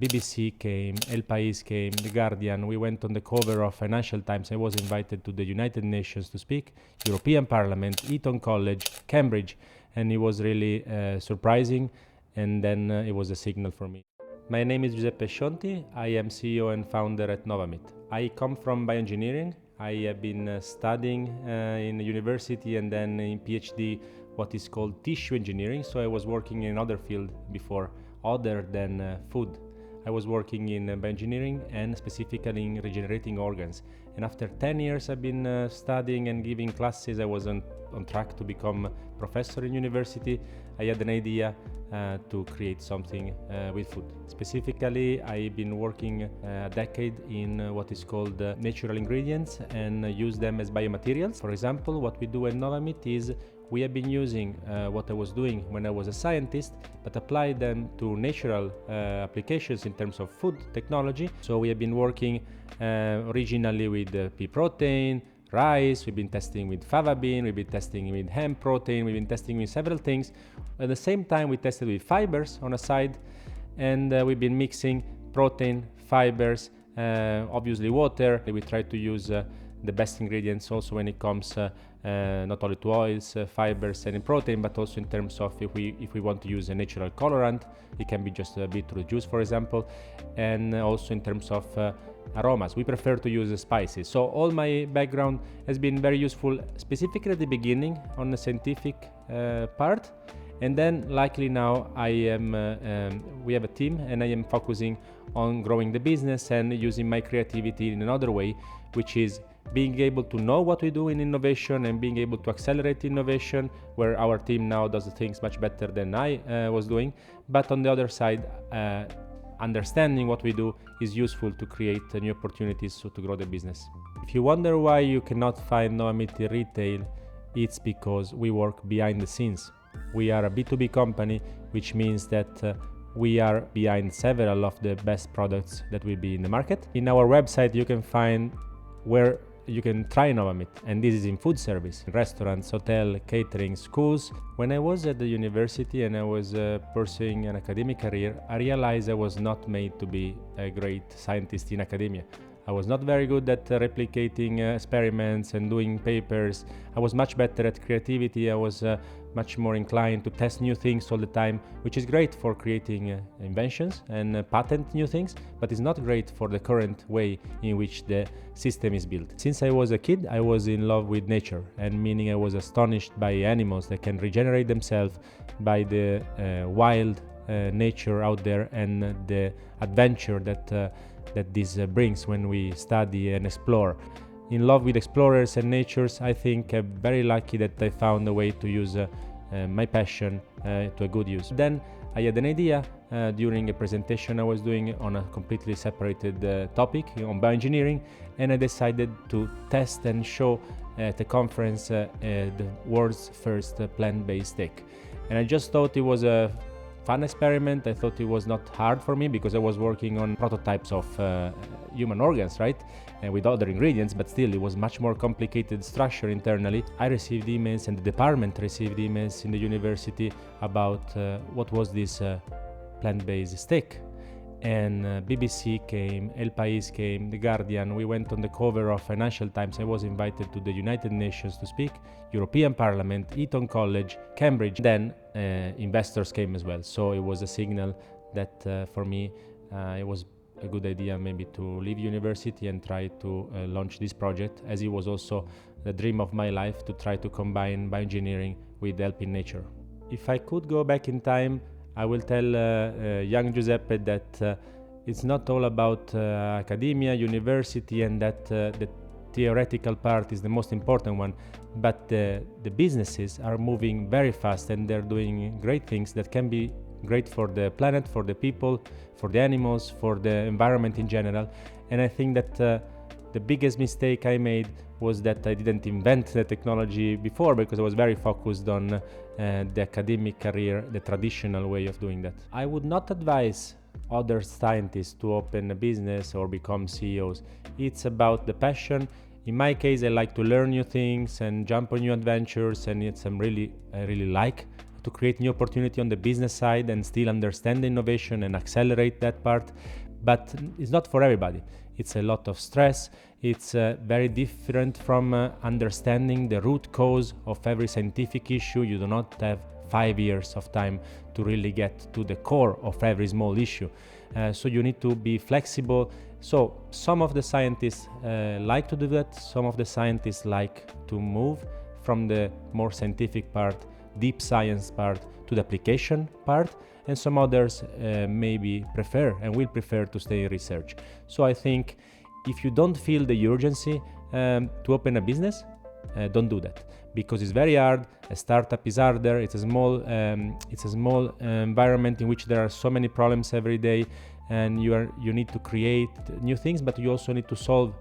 BBC came, El País came, The Guardian. We went on the cover of Financial Times. I was invited to the United Nations to speak, European Parliament, Eton College, Cambridge, and it was really surprising. And then it was a signal for me. My name is Giuseppe Scionti. I am CEO and founder at Novameat. I come from bioengineering. I have been studying in university and then in PhD what is called tissue engineering. So I was working in another field before, other than food. I was working in bioengineering and specifically in regenerating organs. And after 10 years I've been studying and giving classes. I was on track to become a professor in university. I had an idea to create something with food. Specifically, I've been working a decade in what is called natural ingredients and use them as biomaterials. For example, what we do at Novameat is we have been using what I was doing when I was a scientist, but apply them to natural applications in terms of food technology. So we have been working originally with pea protein, rice, we've been testing with fava bean, we've been testing with hemp protein, we've been testing with several things. At the same time, we tested with fibers on a side, and we've been mixing protein, fibers, obviously water. We try to use the best ingredients also when it comes not only to oils, fibers and protein, but also in terms of if we want to use a natural colorant, it can be just a beetroot juice, for example, and also in terms of aromas. We prefer to use spices. So all my background has been very useful, specifically at the beginning on the scientific part. And then likely now we have a team and I am focusing on growing the business and using my creativity in another way, which is being able to know what we do in innovation and being able to accelerate innovation, where our team now does things much better than I was doing. But on the other side, understanding what we do is useful to create new opportunities to grow the business. If you wonder why you cannot find Novameat in retail, it's because we work behind the scenes. We are a B2B company, which means that we are behind several of the best products that will be in the market. In our website, you can find where you can try Novameat, and this is in food service, restaurants, hotel, catering, schools. When I was at the university and I was pursuing an academic career, I realized I was not made to be a great scientist in academia. I was not very good at replicating experiments and doing papers. I was much better at creativity. I was much more inclined to test new things all the time, which is great for creating inventions and patent new things, but it's not great for the current way in which the system is built. Since I was a kid, I was in love with nature, and meaning I was astonished by animals that can regenerate themselves, by the wild nature out there and the adventure that this brings when we study and explore. In love with explorers and natures, I think I'm very lucky that I found a way to use my passion to a good use. Then I had an idea during a presentation I was doing on a completely separated topic on bioengineering, and I decided to test and show at a conference the world's first plant-based steak. And I just thought it was a fun experiment. I thought it was not hard for me because I was working on prototypes of human organs, right? And with other ingredients, but still it was much more complicated structure internally. I received emails and the department received emails in the university about what was this plant-based steak. And BBC came, El País came, The Guardian. We went on the cover of Financial Times. I was invited to the United Nations to speak, European Parliament, Eton College, Cambridge. Then investors came as well. So it was a signal that for me it was a good idea maybe to leave university and try to launch this project, as it was also the dream of my life to try to combine bioengineering with helping nature. If I could go back in time, I will tell young Giuseppe that it's not all about academia, university, and that the theoretical part is the most important one, but the businesses are moving very fast and they're doing great things that can be great for the planet, for the people, for the animals, for the environment in general. And I think that the biggest mistake I made was that I didn't invent the technology before, because I was very focused on the academic career, the traditional way of doing that. I would not advise other scientists to open a business or become CEOs. It's about the passion. In my case, I like to learn new things and jump on new adventures, and it's I really like to create new opportunity on the business side and still understand the innovation and accelerate that part. But it's not for everybody. It's a lot of stress. It's very different from understanding the root cause of every scientific issue. You do not have 5 years of time to really get to the core of every small issue. So you need to be flexible. So some of the scientists like to do that. Some of the scientists like to move from the more scientific part, deep science part, to the application part. And some others maybe prefer and will prefer to stay in research. So I think if you don't feel the urgency to open a business, don't do that, because it's very hard. A startup is harder. It's a small environment in which there are so many problems every day, and you need to create new things, but you also need to solve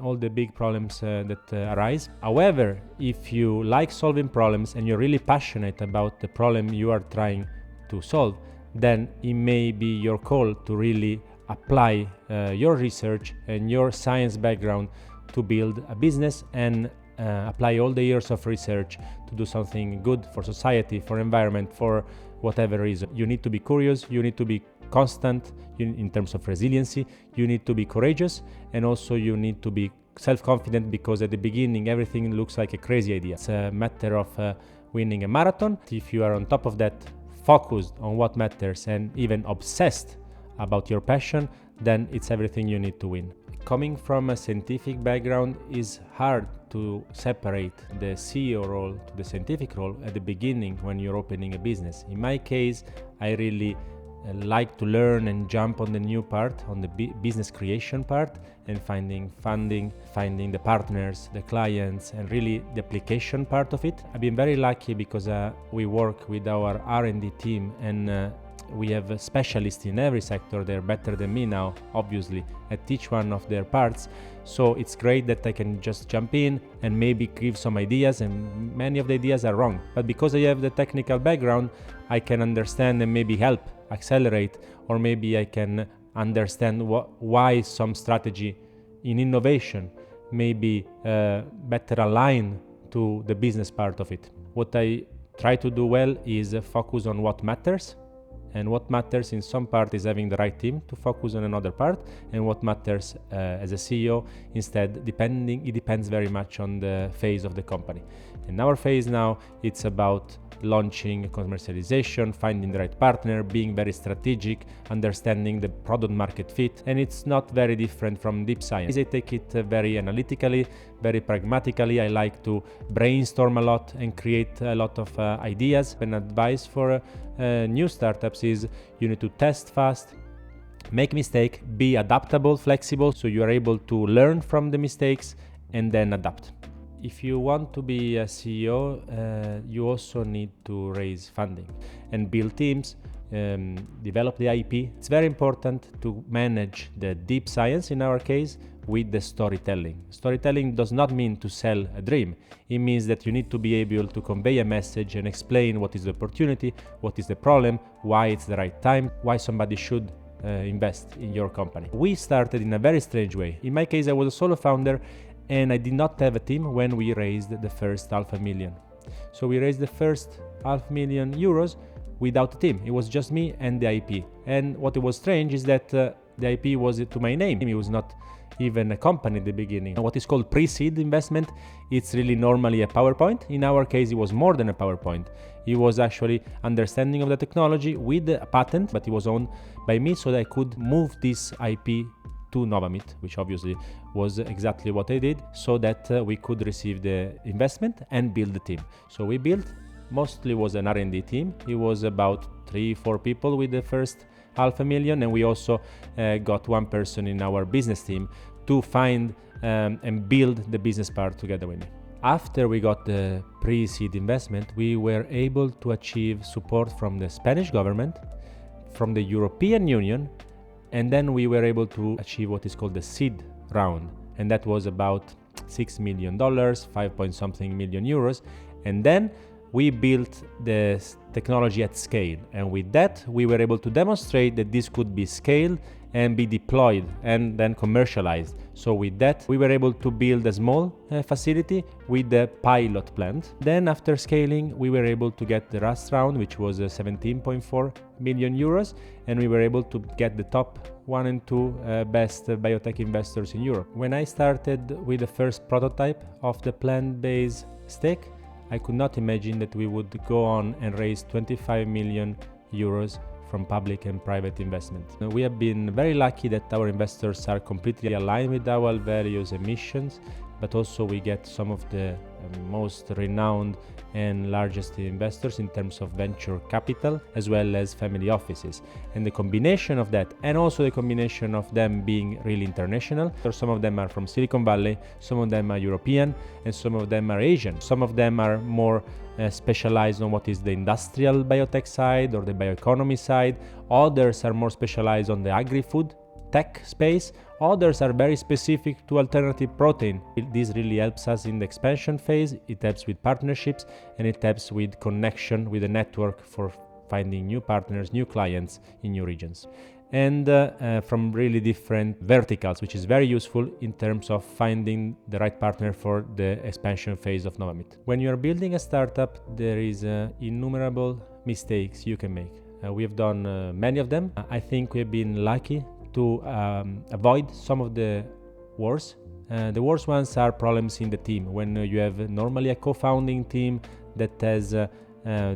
all the big problems that arise. However, if you like solving problems and you're really passionate about the problem you are trying to solve, then it may be your call to really apply your research and your science background to build a business and apply all the years of research to do something good for society, for environment, for whatever reason. You need to be curious, you need to be constant in terms of resiliency, you need to be courageous, and also you need to be self-confident, because at the beginning everything looks like a crazy idea. It's a matter of winning a marathon. If you are on top of that, focused on what matters and even obsessed about your passion, then it's everything you need to win. Coming from a scientific background, is hard to separate the CEO role to the scientific role at the beginning when you're opening a business. In my case, I really like to learn and jump on the new part, on the business creation part, and finding funding, finding the partners, the clients, and really the application part of it. I've been very lucky because we work with our R&D team, and we have specialists in every sector. They're better than me now, obviously, at each one of their parts. So it's great that I can just jump in and maybe give some ideas, and many of the ideas are wrong. But because I have the technical background, I can understand and maybe help accelerate, or maybe I can understand why some strategy in innovation may be better aligned to the business part of it. What I try to do well is focus on what matters. And what matters in some part is having the right team to focus on another part, and what matters as a CEO instead, it depends very much on the phase of the company. In our phase now, it's about launching, commercialization, finding the right partner, being very strategic, understanding the product market fit, and it's not very different from deep science. I take it very analytically, very pragmatically. I like to brainstorm a lot and create a lot of ideas. An advice for new startups is you need to test fast, make mistake, be adaptable, flexible, so you are able to learn from the mistakes and then adapt. If you want to be a CEO, you also need to raise funding and build teams, develop the IP. It's very important to manage the deep science, in our case, with the storytelling. Storytelling does not mean to sell a dream. It means that you need to be able to convey a message and explain what is the opportunity, what is the problem, why it's the right time, why somebody should invest in your company. We started in a very strange way. In my case, I was a solo founder, and I did not have a team when we raised the first $500,000. So we raised the first €500,000 without a team. It was just me and the IP. And what was strange is that the IP was to my name. It was not even a company at the beginning. What is called pre-seed investment, it's really normally a PowerPoint. In our case, it was more than a PowerPoint. It was actually understanding of the technology with a patent, but it was owned by me, so that I could move this IP to Novameat, which obviously was exactly what I did, so that we could receive the investment and build the team. So we built, mostly was an R&D team. It was about 3-4 people with the first $500,000, and we also got one person in our business team to find and build the business part together with me. After we got the pre-seed investment, we were able to achieve support from the Spanish government, from the European Union, and then we were able to achieve what is called the seed round, and that was about $6 million, 5-point-something million euros. And then we built the technology at scale, and with that we were able to demonstrate that this could be scaled and be deployed and then commercialized. So with that, we were able to build a small facility with the pilot plant. Then after scaling, we were able to get the last round, which was 17.4 million euros, and we were able to get the top 1 and 2 best biotech investors in Europe. When I started with the first prototype of the plant-based steak, I could not imagine that we would go on and raise 25 million euros from public and private investment. We have been very lucky that our investors are completely aligned with our values and missions, but also we get some of the most renowned and largest investors in terms of venture capital, as well as family offices. And the combination of that, and also the combination of them being really international, so some of them are from Silicon Valley, some of them are European, and some of them are Asian. Some of them are more specialized on what is the industrial biotech side or the bioeconomy side. Others are more specialized on the agri-food tech space. Others are very specific to alternative protein. This really helps us in the expansion phase. It helps with partnerships, and it helps with connection with the network for finding new partners, new clients in new regions. And from really different verticals, which is very useful in terms of finding the right partner for the expansion phase of Novameat. When you are building a startup, there is innumerable mistakes you can make. We have done many of them. I think we have been lucky to avoid some of the worst. The worst ones are problems in the team. When you have normally a co-founding team that has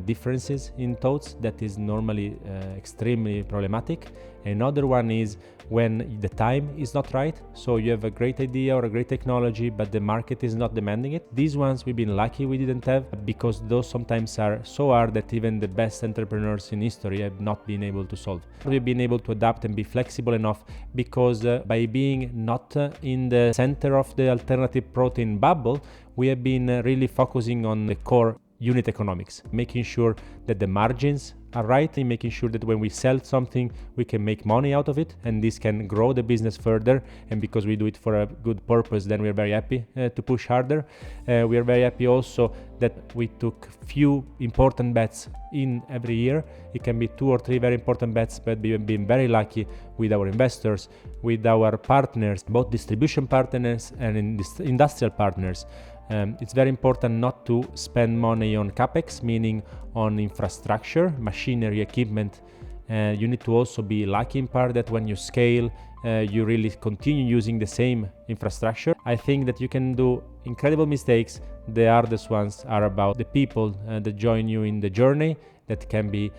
differences in thoughts, that is normally extremely problematic. Another one is when the time is not right, so you have a great idea or a great technology, but the market is not demanding it. These ones we've been lucky we didn't have, because those sometimes are so hard that even the best entrepreneurs in history have not been able to solve. We've been able to adapt and be flexible enough because by being not in the center of the alternative protein bubble, we have been really focusing on the core unit economics, making sure that the margins are right, and making sure that when we sell something, we can make money out of it, and this can grow the business further. And because we do it for a good purpose, then we're very happy to push harder. We are very happy also that we took few important bets in every year. It can be 2 or 3 very important bets, but we've been very lucky with our investors, with our partners, both distribution partners and industrial partners. It's very important not to spend money on capex, meaning on infrastructure, machinery, equipment. You need to also be lucky in part that when you scale, you really continue using the same infrastructure. I think that you can do incredible mistakes. The hardest ones are about the people that join you in the journey. That can be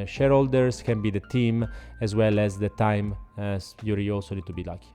shareholders, can be the team, as well as the time. You really also need to be lucky.